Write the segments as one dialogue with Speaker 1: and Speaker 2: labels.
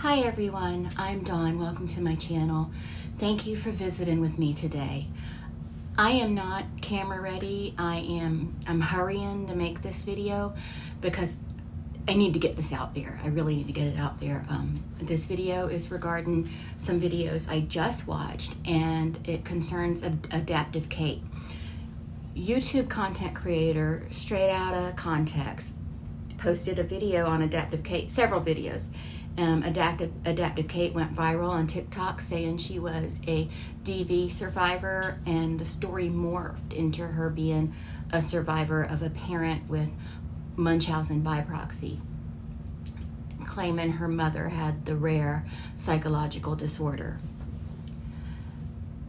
Speaker 1: Hi everyone, I'm Dawn. Welcome to my channel. Thank you for visiting with me today. I am not camera ready. I'm hurrying to make this video because I need to get this out there. I really need to get it out there. This video is regarding some videos I just watched, and it concerns Adaptive Kate. YouTube content creator Straight Outta Context posted a video on Adaptive Kate, several videos. Adaptive Kate went viral on TikTok saying she was a DV survivor, and the story morphed into her being a survivor of a parent with Munchausen by proxy, claiming her mother had the rare psychological disorder.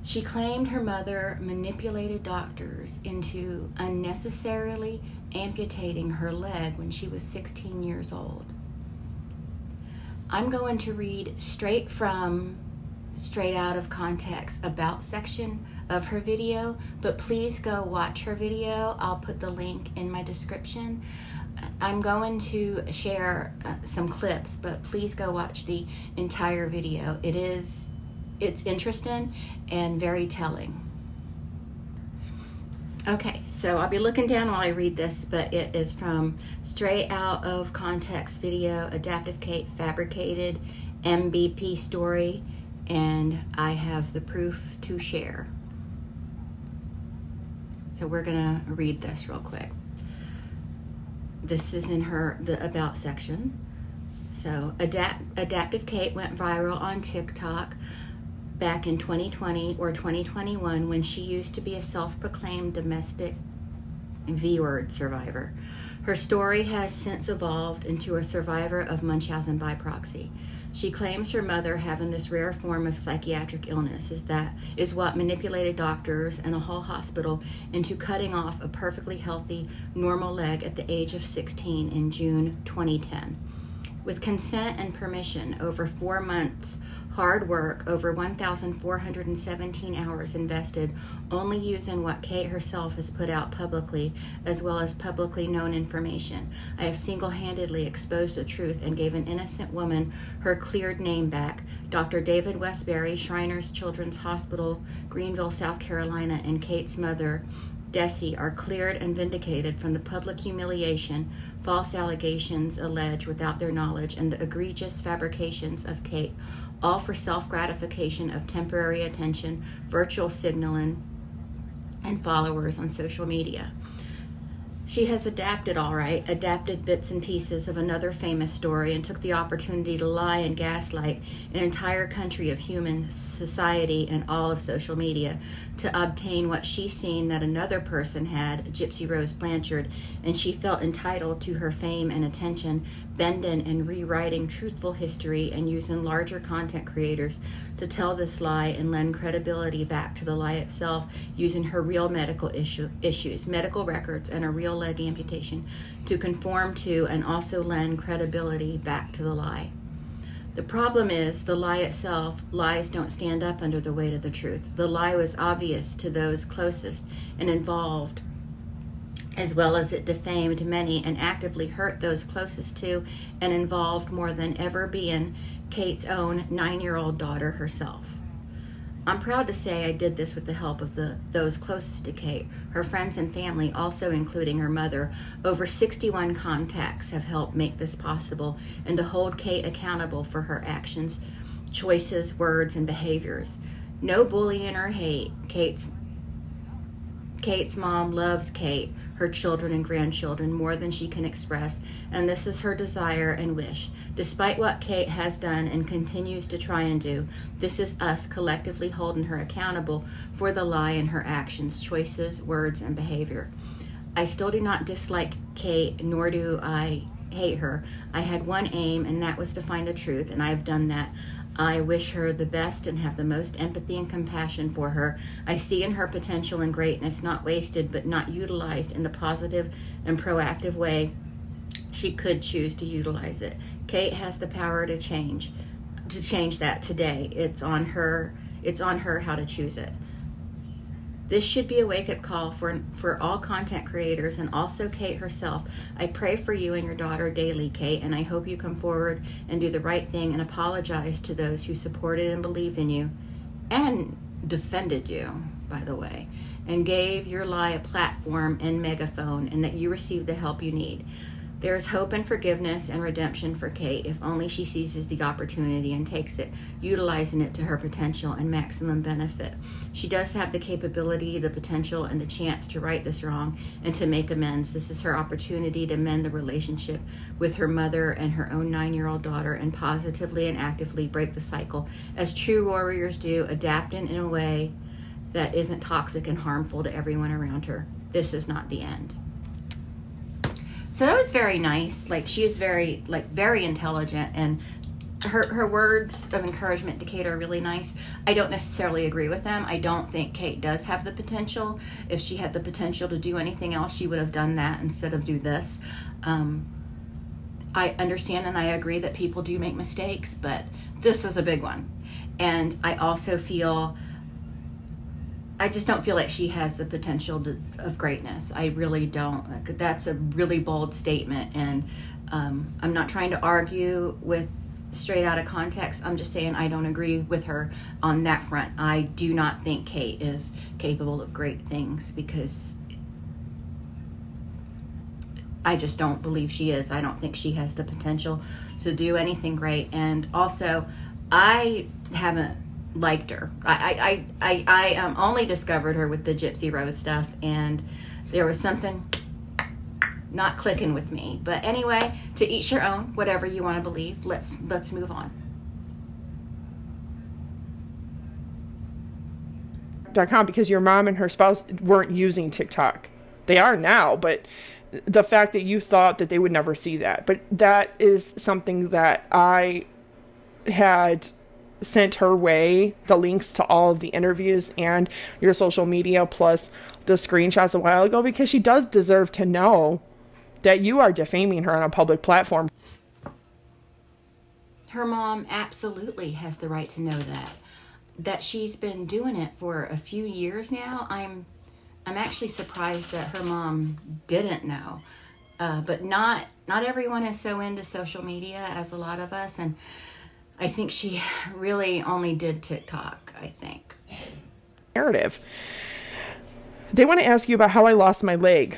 Speaker 1: She claimed her mother manipulated doctors into unnecessarily amputating her leg when she was 16 years old. I'm going to read straight out of context about section of her video, but please go watch her video. I'll put the link in my description. I'm going to share some clips, but please go watch the entire video. It's interesting and very telling. Okay, so I'll be looking down while I read this, but it is from Straight Out of Context video, Adaptive Kate fabricated MBP story, and I have the proof to share. So we're gonna read this real quick. This is in the About section. So Adaptive Kate went viral on TikTok back in 2020 or 2021 when she used to be a self-proclaimed domestic V-word survivor. Her story has since evolved into a survivor of Munchausen by proxy. She claims her mother having this rare form of psychiatric illness is what manipulated doctors and a whole hospital into cutting off a perfectly healthy, normal leg at the age of 16 in June 2010. With consent and permission, over 4 months, hard work, over 1,417 hours invested, only using what Kate herself has put out publicly, as well as publicly known information. I have single-handedly exposed the truth and gave an innocent woman her cleared name back. Dr. David Westbury, Shriners Children's Hospital, Greenville, South Carolina, and Kate's mother, Desi, are cleared and vindicated from the public humiliation, false allegations alleged without their knowledge, and the egregious fabrications of Kate, all for self-gratification of temporary attention, virtual signaling, and followers on social media. She has adapted bits and pieces of another famous story and took the opportunity to lie and gaslight an entire country of human society and all of social media to obtain what she's seen that another person had, Gypsy Rose Blanchard, and she felt entitled to her fame and attention, bending and rewriting truthful history and using larger content creators to tell this lie and lend credibility back to the lie itself, using her real medical issues, medical records, and a real leg amputation to conform to and also lend credibility back to the lie. The problem is the lie itself. Lies don't stand up under the weight of the truth. The lie was obvious to those closest and involved, as well as it defamed many and actively hurt those closest to and involved more than ever being Kate's own 9-year-old daughter herself. I'm proud to say I did this with the help of those closest to Kate, her friends and family, also including her mother. Over 61 contacts have helped make this possible and to hold Kate accountable for her actions, choices, words, and behaviors. No bullying or hate. Kate's mom loves Kate, her children and grandchildren more than she can express, and this is her desire and wish. Despite what Kate has done and continues to try and do, this is us collectively holding her accountable for the lie in her actions, choices, words, and behavior. I still do not dislike Kate, nor do I hate her. I had one aim, and that was to find the truth, and I have done that. I wish her the best and have the most empathy and compassion for her. I see in her potential and greatness, not wasted but not utilized in the positive and proactive way she could choose to utilize it. Kate has the power to change that today. It's on her how to choose it. This should be a wake-up call for all content creators, and also Kate herself. I pray for you and your daughter daily, Kate, and I hope you come forward and do the right thing and apologize to those who supported and believed in you and defended you, by the way, and gave your lie a platform and megaphone, and that you receive the help you need. There is hope and forgiveness and redemption for Kate if only she seizes the opportunity and takes it, utilizing it to her potential and maximum benefit. She does have the capability, the potential, and the chance to right this wrong and to make amends. This is her opportunity to mend the relationship with her mother and her own 9-year-old daughter, and positively and actively break the cycle, as true warriors do, adapting in a way that isn't toxic and harmful to everyone around her. This is not the end. So that was very nice. Like, she is very intelligent, and her words of encouragement to Kate are really nice. I don't necessarily agree with them. I don't think Kate does have the potential. If she had the potential to do anything else, she would have done that instead of do this. I understand and I agree that people do make mistakes, but this is a big one. And I also I just don't feel like she has the potential of greatness. I really don't. That's a really bold statement, and I'm not trying to argue with straight out of context. I'm just saying I don't agree with her on that front. I do not think Kate is capable of great things, because I just don't believe she is. I don't think she has the potential to do anything great. And also, I haven't liked her. I only discovered her with the Gypsy Rose stuff, and there was something not clicking with me. But anyway, to each your own, whatever you want to believe. Let's move on.
Speaker 2: .com, because your mom and her spouse weren't using TikTok. They are now, but the fact that you thought that they would never see that. But that is something that I had sent her way, the links to all of the interviews and your social media, plus the screenshots a while ago, because she does deserve to know that you are defaming her on a public platform.
Speaker 1: Her mom absolutely has the right to know that she's been doing it for a few years now. I'm actually surprised that her mom didn't know, but not everyone is so into social media as a lot of us, and I think she really only did TikTok, I think.
Speaker 2: Narrative. They want to ask you about how I lost my leg.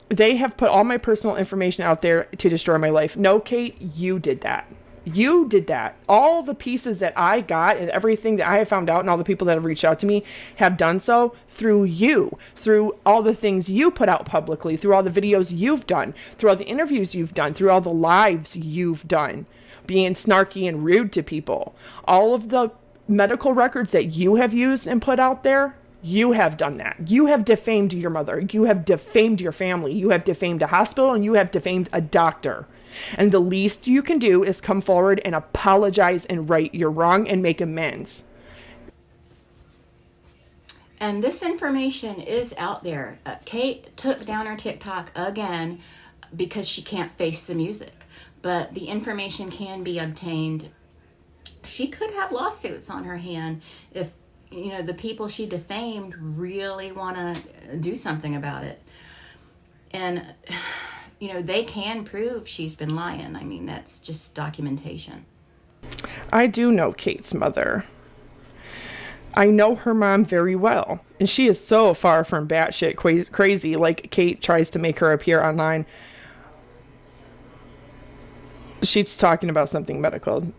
Speaker 2: They have put all my personal information out there to destroy my life. No, Kate, you did that. You did that. All the pieces that I got and everything that I have found out, and all the people that have reached out to me have done so through you, through all the things you put out publicly, through all the videos you've done, through all the interviews you've done, through all the lives you've done, being snarky and rude to people. All of the medical records that you have used and put out there, you have done that. You have defamed your mother. You have defamed your family. You have defamed a hospital, and you have defamed a doctor. And the least you can do is come forward and apologize and right your wrong and make amends.
Speaker 1: And this information is out there. Kate took down her TikTok again because she can't face the music. But the information can be obtained. She could have lawsuits on her hand if, the people she defamed really want to do something about it. And, they can prove she's been lying. I mean, that's just documentation.
Speaker 2: I do know Kate's mother. I know her mom very well. And she is so far from batshit crazy, like Kate tries to make her appear online. She's talking about something medical.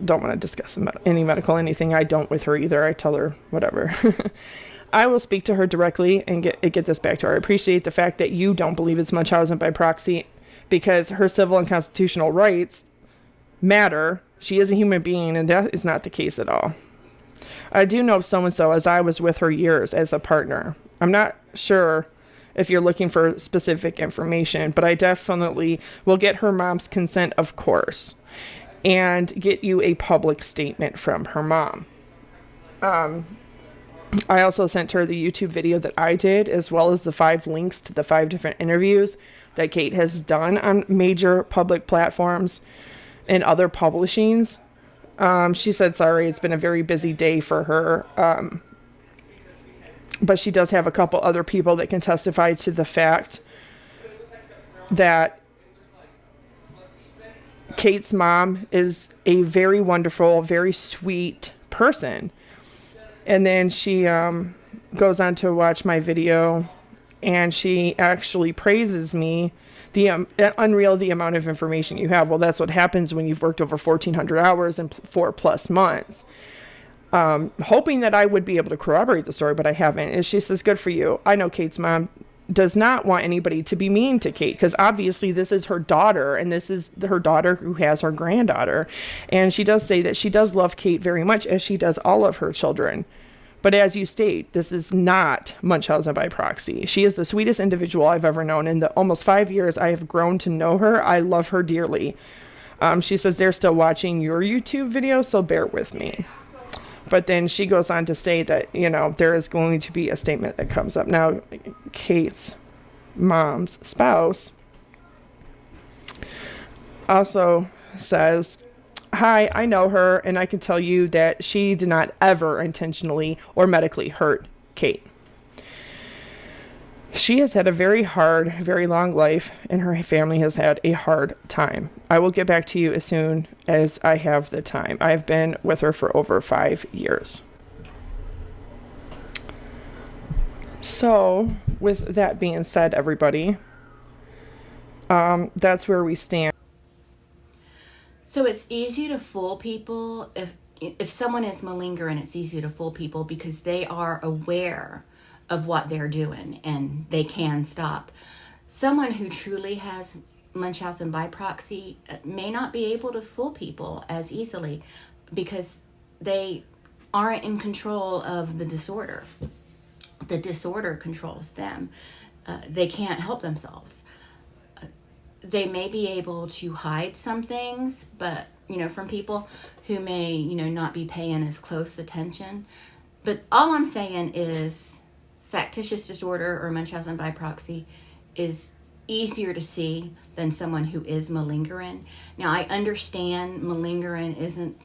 Speaker 2: Don't want to discuss any medical anything. I don't with her either. I tell her whatever. I will speak to her directly and get this back to her. I appreciate the fact that you don't believe it's Munchausen by proxy, because her civil and constitutional rights matter. She is a human being, and that is not the case at all. I do know so-and-so, as I was with her years as a partner. I'm not sure if you're looking for specific information, but I definitely will get her mom's consent, of course, and get you a public statement from her mom. I also sent her the YouTube video that I did, as well as the 5 links to the 5 different interviews that Kate has done on major public platforms and other publishings. She said, sorry, it's been a very busy day for her. But she does have a couple other people that can testify to the fact that Kate's mom is a very wonderful, very sweet person. And then she goes on to watch my video, and she actually praises me. Unreal, the amount of information you have. Well, that's what happens when you've worked over 1,400 hours in 4+ months. Hoping that I would be able to corroborate the story, but I haven't. And she says, good for you. I know Kate's mom does not want anybody to be mean to Kate, because obviously this is her daughter, and this is her daughter who has her granddaughter. And she does say that she does love Kate very much, as she does all of her children. But as you state, this is not Munchausen by proxy. She is the sweetest individual I've ever known. In the almost 5 years I have grown to know her, I love her dearly. She says they're still watching your YouTube video, so bear with me. But then she goes on to say that, there is going to be a statement that comes up. Now, Kate's mom's spouse also says, hi, I know her, and I can tell you that she did not ever intentionally or medically hurt Kate. She has had a very hard, very long life, and her family has had a hard time. I will get back to you as soon as I have the time. I've been with her for over 5 years. So, with that being said, everybody, that's where we stand.
Speaker 1: So it's easy to fool people. If someone is malingering, it's easy to fool people because they are aware of what they're doing and they can stop. Someone who truly has Munchausen by proxy may not be able to fool people as easily because they aren't in control of the disorder. The disorder controls them. They can't help themselves. They may be able to hide some things, but, from people who may, not be paying as close attention. But all I'm saying is factitious disorder or Munchausen by proxy is easier to see than someone who is malingering. Now, I understand malingering isn't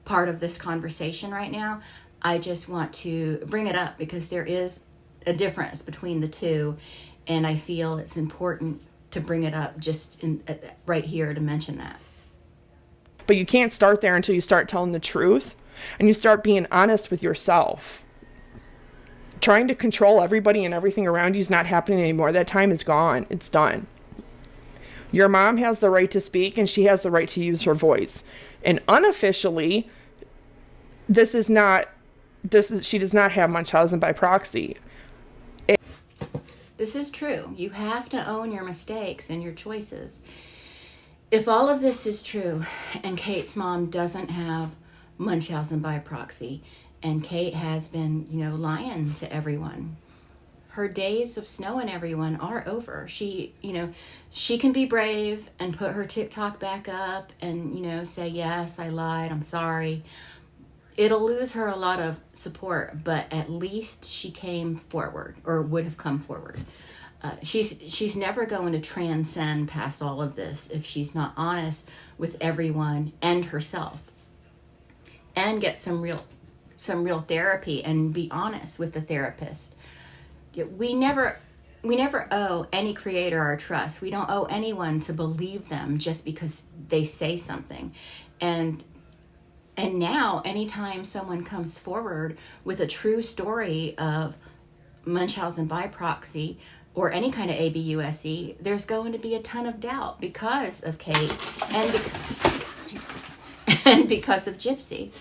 Speaker 1: part of this conversation right now. I just want to bring it up because there is a difference between the two, and I feel it's important to bring it up just right here to mention that.
Speaker 2: But you can't start there until you start telling the truth and you start being honest with yourself. Trying to control everybody and everything around you is not happening anymore. That time is gone. It's done. Your mom has the right to speak, and she has the right to use her voice. And unofficially, she does not have Munchausen by proxy.
Speaker 1: This is true. You have to own your mistakes and your choices. If all of this is true and Kate's mom doesn't have Munchausen by proxy and Kate has been, lying to everyone, her days of snowing everyone are over. She can be brave and put her TikTok back up and, say, yes, I lied, I'm sorry. It'll lose her a lot of support, but at least she came forward, or would have come forward. She's never going to transcend past all of this if she's not honest with everyone and herself, and get some real therapy and be honest with the therapist. We never owe any creator our trust. We don't owe anyone to believe them just because they say something. And now, anytime someone comes forward with a true story of Munchausen by proxy or any kind of ABUSE, there's going to be a ton of doubt because of Kate and because of Gypsy.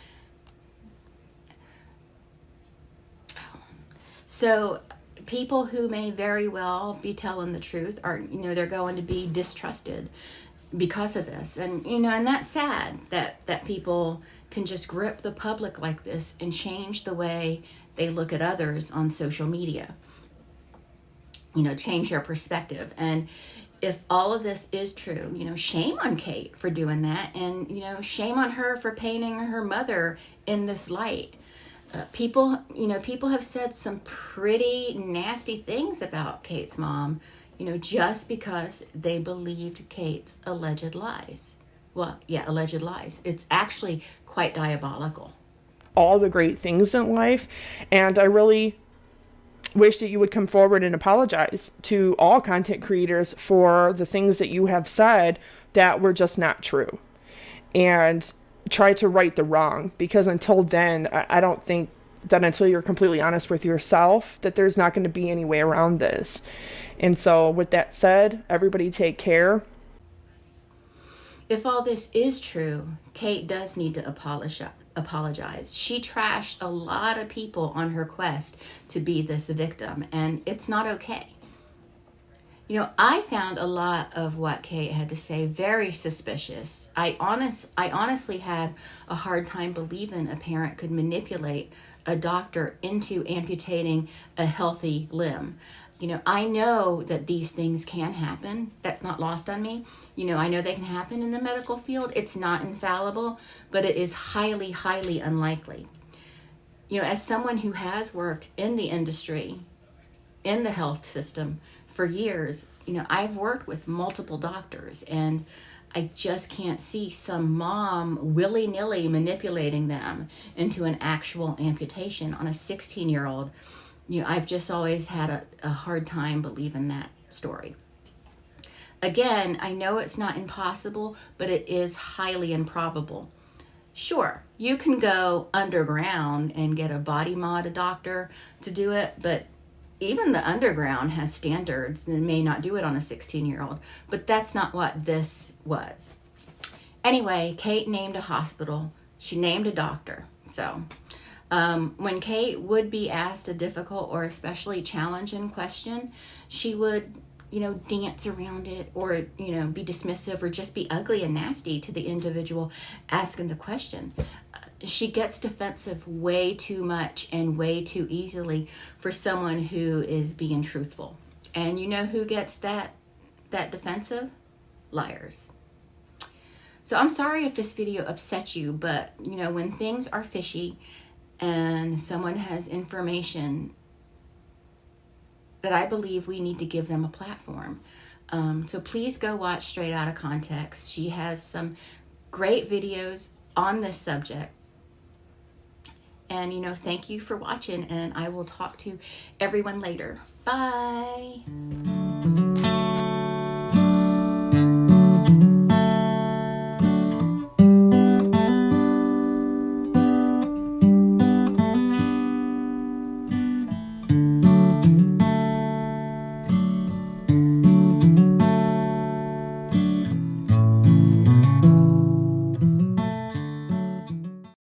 Speaker 1: So people who may very well be telling the truth are, they're going to be distrusted because of this. And, and that's sad that people can just grip the public like this and change the way they look at others on social media. Change their perspective. And if all of this is true, shame on Kate for doing that. And, shame on her for painting her mother in this light. People have said some pretty nasty things about Kate's mom, just because they believed Kate's alleged lies. Well, yeah, alleged lies. It's actually quite diabolical.
Speaker 2: All the great things in life, and I really wish that you would come forward and apologize to all content creators for the things that you have said that were just not true, and try to right the wrong, because until then, I don't think that until you're completely honest with yourself, that there's not going to be any way around this. And so with that said, everybody take care.
Speaker 1: If all this is true, Kate does need to apologize. She trashed a lot of people on her quest to be this victim, and it's not okay. You know, I found a lot of what Kate had to say very suspicious. I honestly had a hard time believing a parent could manipulate a doctor into amputating a healthy limb. You know, I know that these things can happen. That's not lost on me. You know, I know they can happen in the medical field. It's not infallible, but it is highly, highly unlikely. You know, as someone who has worked in the industry, in the health system for years, you know, I've worked with multiple doctors, and I just can't see some mom willy-nilly manipulating them into an actual amputation on a 16-year-old. You know, I've just always had a hard time believing that story. Again, I know it's not impossible, but it is highly improbable. Sure, you can go underground and get a body mod doctor to do it, but even the underground has standards and may not do it on a 16-year-old, but that's not what this was. Anyway, Kate named a hospital. She named a doctor. So when Kate would be asked a difficult or especially challenging question, she would, you know, dance around it, or, you know, be dismissive or just be ugly and nasty to the individual asking the question. She gets defensive way too much and way too easily for someone who is being truthful. And you know who gets that defensive? Liars. So I'm sorry if this video upset you, but, you know, when things are fishy and someone has information, that I believe we need to give them a platform. So please go watch Straight Outta Context. She has some great videos on this subject. And, you know, thank you for watching, and I will talk to everyone later. Bye.